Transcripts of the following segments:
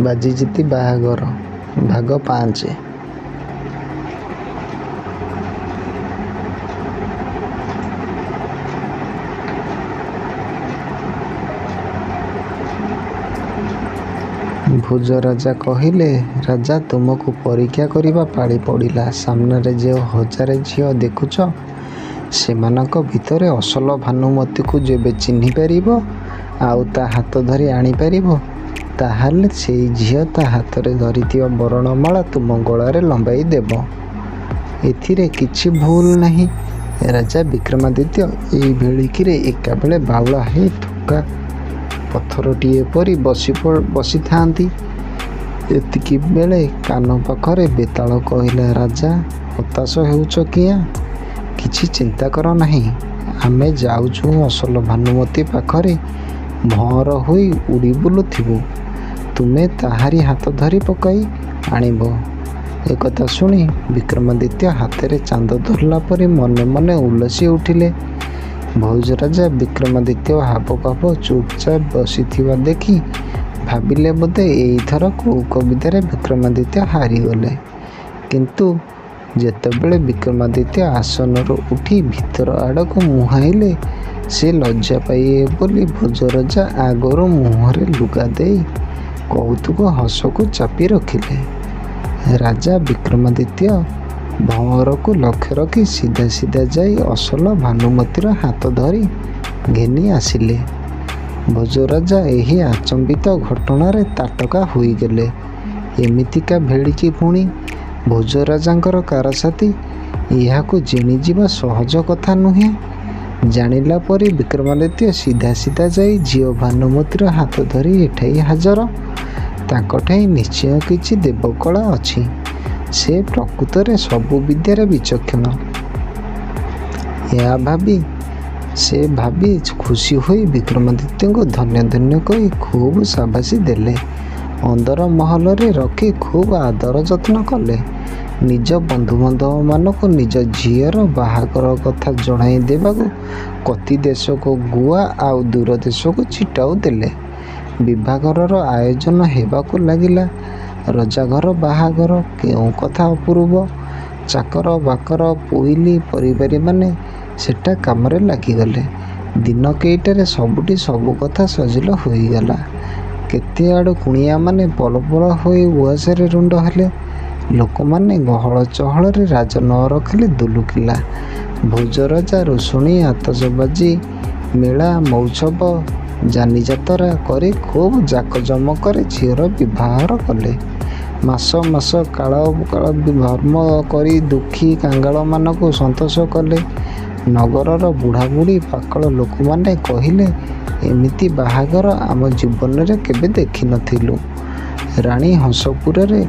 ବାଜିଜିତି ବାହାଘର ଭାଗ 5। ଭୋଜରାଜା କହିଲେ, ରାଜା ତୁମକୁ ପରୀକ୍ଷା କରିବା ପାଳି ପଡ଼ିଲା। ସାମ୍ନାରେ ଯେଉଁ 1000 ଝିଅ ଦେଖୁଛ, ସେମାନଙ୍କ ଭିତରେ ଅସଲ ଭାନୁମତୀକୁ ଯେବେ ଚିହ୍ନିପାରିବ ଆଉ ତା ହାତ ଧରି ଆଣିପାରିବ, ତାହେଲେ ସେଇ ଝିଅ ତା ହାତରେ ଧରିଥିବା ବରଣମାଳା ତୁମ ଗଳାରେ ଲମ୍ବାଇ ଦେବ। ଏଥିରେ କିଛି ଭୁଲ ନାହିଁ। ରାଜା ବିକ୍ରମାଦିତ୍ୟ ଏଇ ଭେଳିକିରେ ଏକାବେଳେ ବାଉଳା ହେଇ ଥୋକା ପଥରଟିଏ ପରି ବସିଥାନ୍ତି। ଏତିକି ବେଳେ କାନ ପାଖରେ ବେତାଳ କହିଲା, ରାଜା ହତାଶ ହେଉଛ କିଆଁ? କିଛି ଚିନ୍ତା କର ନାହିଁ। ଆମେ ଯାଉଛୁ ଅସଲ ଭାନୁମତୀ ପାଖରେ ଭଅଁର ହୋଇ ଉଡ଼ି ବୁଲୁଥିବୁ। ତୁମେ ତାହାରି ହାତ ଧରି ପକାଇ ଆଣିବ। ଏକଥା ଶୁଣି ବିକ୍ରମାଦିତ୍ୟ ହାତରେ ଚାନ୍ଦ ଧରିଲା ପରି ମନେ ମନେ ଉଲ୍ଲସି ଉଠିଲେ। ଭୋଜରାଜା ବିକ୍ରମାଦିତ୍ୟ ହାବଭାବ ଚୁପଚାପ ବସିଥିବା ଦେଖି ଭାବିଲେ ବୋଧେ ଏଇଥର କୌକବିତାରେ ବିକ୍ରମାଦିତ୍ୟ ହାରିଗଲେ। କିନ୍ତୁ ଯେତେବେଳେ ବିକ୍ରମାଦିତ୍ୟ ଆସନରୁ ଉଠି ଭିତର ଆଡ଼କୁ ମୁହାଁଇଲେ, ସେ ଲଜ୍ଜା ପାଇବେ ବୋଲି ଭୋଜରାଜା ଆଗରୁ ମୁହଁରେ ଲୁଗା ଦେଇ କୌତୁକ ହସକୁ ଚାପି ରଖିଲେ। ରାଜା ବିକ୍ରମାଦିତ୍ୟ ଭଅଁରକୁ ଲକ୍ଷ୍ୟ ରଖି ସିଧା ସିଧା ଯାଇ ଅସଲ ଭାନୁମତୀର ହାତ ଧରି ଘେନି ଆସିଲେ। ଭୋଜରାଜା ଏହି ଆଚମ୍ବିତ ଘଟଣାରେ ତାଟକା ହୋଇଗଲେ। ଏମିତିକା ଭେଳିକି ପୁଣି ଭୋଜରାଜାଙ୍କର କାରସାଥୀ, ଏହାକୁ ଜିଣିଯିବା ସହଜ କଥା ନୁହେଁ। ଜାଣିଲା ପରି ବିକ୍ରମାଦିତ୍ୟ ସିଧା ସିଧା ଯାଇ ଝିଅ ଭାନୁମତୀର ହାତ ଧରି ଏଠାଇ ହାଜର। ତାଙ୍କଠାଇ ନିଶ୍ଚୟ କିଛି ଦେବକଳା ଅଛି। ସେ ପ୍ରକୃତରେ ସବୁ ବିଦ୍ୟାରେ ବିଚକ୍ଷଣ। ଏହା ଭାବି ଖୁସି ହୋଇ ବିକ୍ରମାଦିତ୍ୟଙ୍କୁ ଧନ୍ୟ ଧନ୍ୟ କହି ଖୁବ୍ ସାବାସି ଦେଲେ। ଅନ୍ଦର ମହଲରେ ରଖି ଖୁବ୍ ଆଦର ଯତ୍ନ କଲେ। ନିଜ ବନ୍ଧୁବାନ୍ଧବମାନଙ୍କୁ ନିଜ ଝିଅର ବାହାଘର କଥା ଜଣାଇ ଦେବାକୁ କତି ଦେଶକୁ ଗୁଆ ଆଉ ଦୂର ଦେଶକୁ ଛିଟାଉ ଦେଲେ। ବିଭାଘରର ଆୟୋଜନ ହେବାକୁ ଲାଗିଲା। ରଜାଘର ବାହାଘର କେଉଁ କଥା ଅପୂର୍ବ। ଚାକର ବାକର ପୋଇଲି ପରିବାରୀମାନେ ସେଟା କାମରେ ଲାଗିଗଲେ। ଦିନ କେଇଟାରେ ସବୁଠି ସବୁ କଥା ସଜିଲ ହୋଇଗଲା। କେତେ ଆଡ଼ୁ କୁଣିଆମାନେ ପଳ ପଳ ହୋଇ ଉଆସରେ ରୁଣ୍ଡ ହେଲେ। ଲୋକମାନେ ଗହଳ ଚହଳରେ ରାଜ ନ ରଖିଲେ ଦୁଲୁକିଲା। ଭୋଜରାଜା ରୋଷଣୀ ଆତସବାଜି ମେଳା ମଉଛବ ଯାନିଯାତରା କରି ଖୁବ୍ ଜାକଜମକରେ ଝିଅର ବିଭାଘର କଲେ। ମାସ ମାସ କାଳ ଧର୍ମ କରି ଦୁଃଖୀ କାଙ୍ଗାଳମାନଙ୍କୁ ସନ୍ତୋଷ କଲେ। ନଗରର ବୁଢ଼ାବୁଢ଼ୀ ପାକଳ ଲୋକମାନେ କହିଲେ, ଏମିତି ବାହାଘର ଆମ ଜୀବନରେ କେବେ ଦେଖିନଥିଲୁ। ରାଣୀ ହଂସପୁରରେ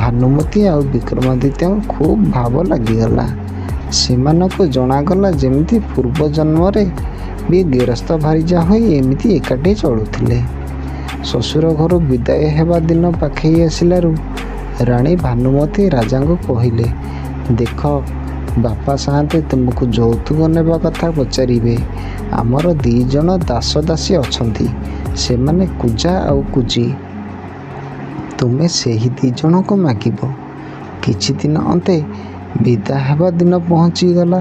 ଭାନୁମତୀ ଆଉ ବିକ୍ରମାଦିତ୍ୟଙ୍କୁ ଖୁବ୍ ଭାବ ଲାଗିଗଲା। ସେମାନଙ୍କୁ ଜଣାଗଲା ଯେମିତି ପୂର୍ବ ଜନ୍ମରେ ବି ଗେରସ୍ତ ଭାରିଜା ହୋଇ ଏମିତି ଏକାଠି ଚଳୁଥିଲେ। ଶ୍ୱଶୁର ଘରୁ ବିଦାୟ ହେବା ଦିନ ପାଖେଇ ଆସିଲାରୁ ରାଣୀ ଭାନୁମତୀ ରାଜାଙ୍କୁ କହିଲେ, ଦେଖ ବାପା ସାଆନ୍ତେ ତୁମକୁ ଯୌତୁକ ନେବା କଥା ପଚାରିବେ। ଆମର 2 ଜଣ ଦାସ ଦାସୀ ଅଛନ୍ତି। ସେମାନେ କୁଜା ଆଉ କୁଜି। ତୁମେ ସେହି 2 ଜଣଙ୍କୁ ମାଗିବ। କିଛି ଦିନ ଅନ୍ତେ ବିଦା ହେବା ଦିନ ପହଞ୍ଚିଗଲା।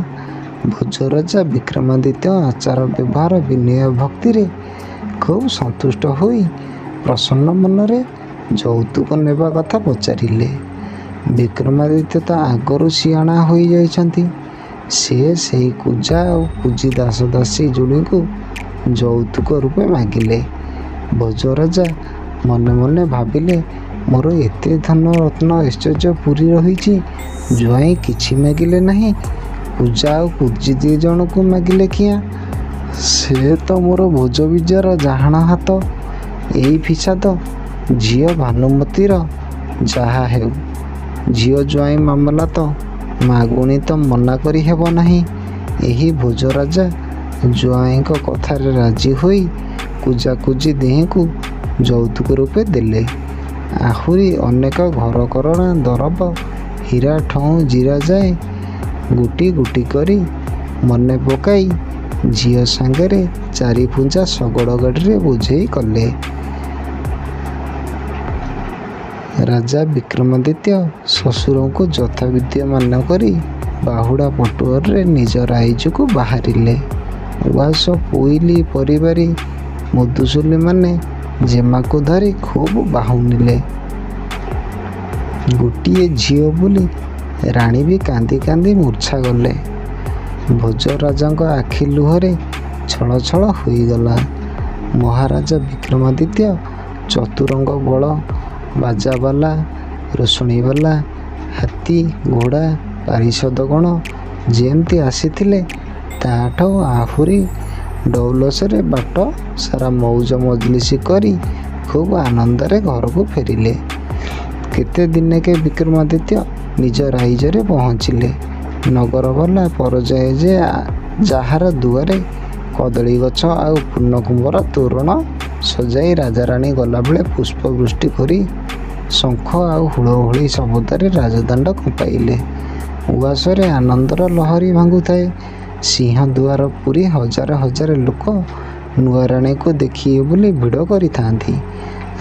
ଭୋଜରାଜା ବିକ୍ରମାଦିତ୍ୟ ଆଚାର ବ୍ୟବହାର ବିନୟ ଭକ୍ତିରେ ଖୁବ୍ ସନ୍ତୁଷ୍ଟ ହୋଇ ପ୍ରସନ୍ନ ମନରେ ଯୌତୁକ ନେବା କଥା ପଚାରିଲେ। ବିକ୍ରମାଦିତ୍ୟ ତ ଆଗରୁ ସିଆଣା ହୋଇଯାଇଛନ୍ତି। ସେ ସେହି କୁଜା ଆଉ କୁଜି ଦାସ ଦାସୀ ଯୋଡ଼ିଙ୍କୁ ଯୌତୁକ ରୂପେ ମାଗିଲେ। ଭୋଜରାଜା ମନେ ମନେ ଭାବିଲେ, ମୋର ଏତେ ଧନ ରତ୍ନ ଐଶ୍ୱର୍ଯ୍ୟ ପୂରି ରହିଛି, ଜ୍ୱାଇଁ କିଛି ମାଗିଲେ ନାହିଁ, କୁଜା ଆଉ କୁଜି 2 ଜଣଙ୍କୁ ମାଗିଲେ କିଆଁ? ସେ ତ ମୋର ଭୋଜବିଜୟର ଜାହାଣ ହାତ। ଏଇ ଫିସାଦ ଝିଅ ଭାନୁମତୀର ଯାହା ହେଉ, ଝିଅ ଜ୍ୱାଇଁ ମାମଲା ତ ମାଗୁଣି ତ ମନା କରି ହେବ ନାହିଁ। ଏହି ଭୋଜରାଜା ଜ୍ୱାଇଁଙ୍କ କଥାରେ ରାଜି ହୋଇ କୁଜା କୁଜି 2ଙ୍କୁ ଯୌତୁକ ରୂପେ ଦେଲେ। ଆହୁରି ଅନେକ ଘରକରଣା ଦରବ ହୀରା ଠଉଁ ଜିରା ଯାଏ ଗୋଟି ଗୋଟି କରି ମନେ ପକାଇ ଝିଅ ସାଙ୍ଗରେ 4 ପୁଞ୍ଜା ଶଗଡ଼ ଗାଡ଼ିରେ ବୋଝେଇ କଲେ। ରାଜା ବିକ୍ରମାଦିତ୍ୟ ଶ୍ୱଶୁରଙ୍କୁ ଯଥାବିଦ୍ୟ କରି ବାହୁଡ଼ା ପଟୁଆରରେ ନିଜ ରାଇଜକୁ ବାହାରିଲେ। ଉଆସ ପୋଇଲି ପରିବାରୀ ମୁଦୁସୁଲିମାନେ ଜେମାକୁ ଧରି ଖୁବ୍ ବାହୁନିଲେ। ଗୋଟିଏ ଝିଅ ବୋଲି ରାଣୀ ବି କାନ୍ଦି କାନ୍ଦି ମୂର୍ଚ୍ଛା ଗଲେ। ଭୋଜରାଜାଙ୍କ ଆଖି ଲୁହରେ ଛଳ ଛଳ ହୋଇଗଲା। ମହାରାଜା ବିକ୍ରମାଦିତ୍ୟ ଚତୁରଙ୍ଗ ବଳ ବାଜାବାଲା ରୋଷଣୀବାଲା ହାତୀ ଘୋଡ଼ା ପାରିଷଦଗଣ ଯେମିତି ଆସିଥିଲେ ତାଠୁ ଆହୁରି ଡଉଲସରେ ବାଟ ସାରା ମଉଜ ମଜଲିସ କରି ଖୁବ୍ ଆନନ୍ଦରେ ଘରକୁ ଫେରିଲେ। କେତେ ଦିନକେ ବିକ୍ରମାଦିତ୍ୟ ନିଜ ରାଇଜରେ ପହଞ୍ଚିଲେ। ନଗରବାଲା ପରଯାଏ ଯେ ଯାହାର ଦୁଆରେ କଦଳୀ ଗଛ ଆଉ ପୂର୍ଣ୍ଣକୁମ୍ଭର ତୋରଣ ସଜାଇ ରାଜାରାଣୀ ଗଲାବେଳେ ପୁଷ୍ପବୃଷ୍ଟି କରି ଶଙ୍ଖ ଆଉ ହୁଳହୁଳି ଶବ୍ଦରେ ରାଜଦାଣ୍ଡ କମ୍ପାଇଲେ। ଉଆସରେ ଆନନ୍ଦର ଲହରୀ ଭାଙ୍ଗୁଥାଏ। ସିଂହଦୁଆର ପୁରୀ ହଜାର ହଜାର ଲୋକ ନୂଆ ରାଣୀକୁ ଦେଖିବେ ବୋଲି ଭିଡ଼ କରିଥାନ୍ତି।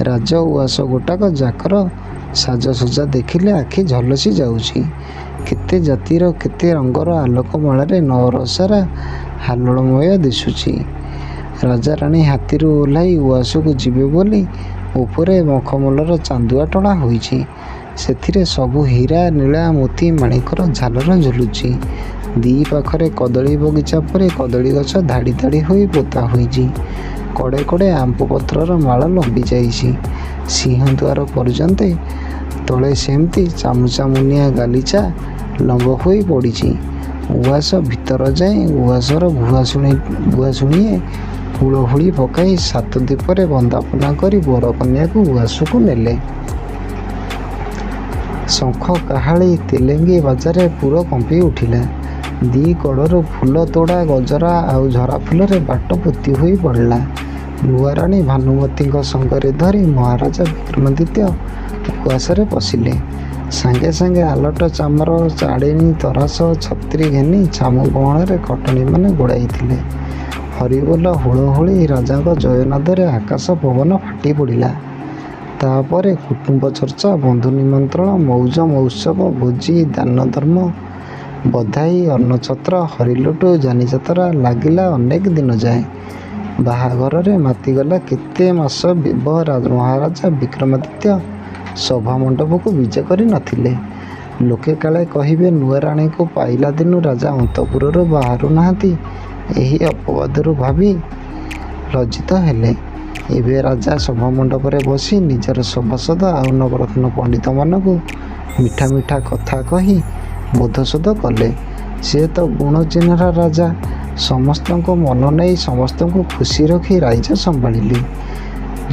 ରାଜ ଉଆସ ଗୋଟାକ ଯାକର ସାଜସଜ୍ଜା ଦେଖିଲେ ଆଖି ଝଲସି ଯାଉଛି। କେତେ ଜାତିର କେତେ ରଙ୍ଗର ଆଲୋକମାଳାରେ ନଅରସାରା ହାଲୋଳମୟ ଦିଶୁଛି। ରାଜାରାଣୀ ହାତୀରୁ ଓହ୍ଲାଇ ଉଆସକୁ ଯିବେ ବୋଲି ଉପରେ ମଖମଲର ଚାନ୍ଦୁଆ ଟଣା ହୋଇଛି। ସେଥିରେ ସବୁ ହୀରା ନୀଳା ମୋତି ମାଣିକର ଝାଲର ଝୁଲୁଛି। ଦି ପାଖରେ କଦଳୀ ବଗିଚା ପରେ କଦଳୀ ଗଛ ଧାଡ଼ି ଧାଡ଼ି ହୋଇ ପୋତା ହୋଇଛି। କଡ଼େ କଡ଼େ ଆମ୍ବ ପତ୍ରର ମାଳ ଲମ୍ବି ଯାଇଛି ସିଂହଦୁଆର ପର୍ଯ୍ୟନ୍ତେ। ତଳେ ସେମିତି ଚାମୁଚାମୁନିଆ ଗାଲିଚା ଲମ୍ବ ହୋଇ ପଡ଼ିଛି। ଉଆସ ଭିତର ଯାଏଁ ଉଆସର ଭୁଆସୁଣୀଏ ହୁଳହୁଳି ପକାଇ ସାତ ଦୀପରେ ବନ୍ଦାପନା କରି ବରକନ୍ୟାକୁ ଉଆସକୁ ନେଲେ। ଶଙ୍ଖ କାହାଳୀ ତେଲେଙ୍ଗି ବାଜାରେ ପୁର କମ୍ପି ଉଠିଲା। ଦି କଡ଼ରୁ ଫୁଲ ତୋଡ଼ା ଗଜରା ଆଉ ଝରା ଫୁଲରେ ବାଟ ପୋତି ହୋଇ ପଡ଼ିଲା। ନୂଆ ରାଣୀ ଭାନୁମତୀଙ୍କ ସଙ୍ଗରେ ଧରି ମହାରାଜା ବିକ୍ରମାଦିତ୍ୟ ଉଆସରେ ପଶିଲେ। ସାଙ୍ଗେ ସାଙ୍ଗେ ଆଲଟ ଚାମର ଚାଳେଣୀ ତରାସ ଛତ୍ରୀ ଘେନି ଛାମୁ ବଣରେ ଖଟଣୀମାନେ ଗୋଡ଼ାଇଥିଲେ। ହରିବୋଲ ହୁଳହୁଳି ରାଜାଙ୍କ ଜୟନାଦରେ ଆକାଶ ପବନ ଫାଟି ପଡ଼ିଲା। ତାପରେ କୁଟୁମ୍ବ ଚର୍ଚ୍ଚା ବନ୍ଧୁ ନିମନ୍ତ୍ରଣ ମଉଜ ମହୋତ୍ସବ ଭୋଜି ଦାନ ଧର୍ମ ବଧାଇ ଅନ୍ନଛତ୍ର ହରିଲୁଟ ଯାନିଯାତ୍ରା ଲାଗିଲା ଅନେକ ଦିନ ଯାଏ। ବାହାଘରରେ ମାତିଗଲା କେତେ ମାସ ମହାରାଜା ବିକ୍ରମାଦିତ୍ୟ ସଭା ମଣ୍ଡପକୁ ବିଜେ କରି ନଥିଲେ। ଲୋକେ କାଳେ କହିବେ ନୂଆ ରାଣୀକୁ ପାଇଲା ଦିନୁ ରାଜା ଅନ୍ତଃପୁରରୁ ବାହାରୁ ନାହାନ୍ତି। ଏହି ଅପବାଦରୁ ଭାବି ଲଜ୍ଜିତ ହେଲେ। ଏବେ ରାଜା ସଭା ମଣ୍ଡପରେ ବସି ନିଜର ସଭାସଦ ଆଉ ନବରତ୍ନ ପଣ୍ଡିତମାନଙ୍କୁ ମିଠା ମିଠା କଥା କହି ବୋଧଶୋଧ କଲେ। ସେ ତ ଗୁଣଚିହ୍ନାର ରାଜା। ସମସ୍ତଙ୍କ ମନ ନେଇ ସମସ୍ତଙ୍କୁ ଖୁସି ରଖି ରାଇଜ ସମ୍ଭାଳିଲେ।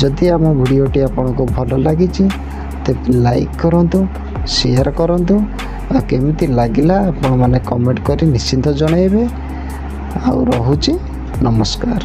ଯଦି ଆମ ଭିଡ଼ିଓଟି ଆପଣଙ୍କୁ ଭଲ ଲାଗିଛି ତେବେ ଲାଇକ୍ କରନ୍ତୁ, ସେୟାର କରନ୍ତୁ ଆଉ କେମିତି ଲାଗିଲା ଆପଣମାନେ କମେଣ୍ଟ କରି ନିଶ୍ଚିନ୍ତ ଜଣାଇବେ। ଆଉ ରହୁଛି, ନମସ୍କାର।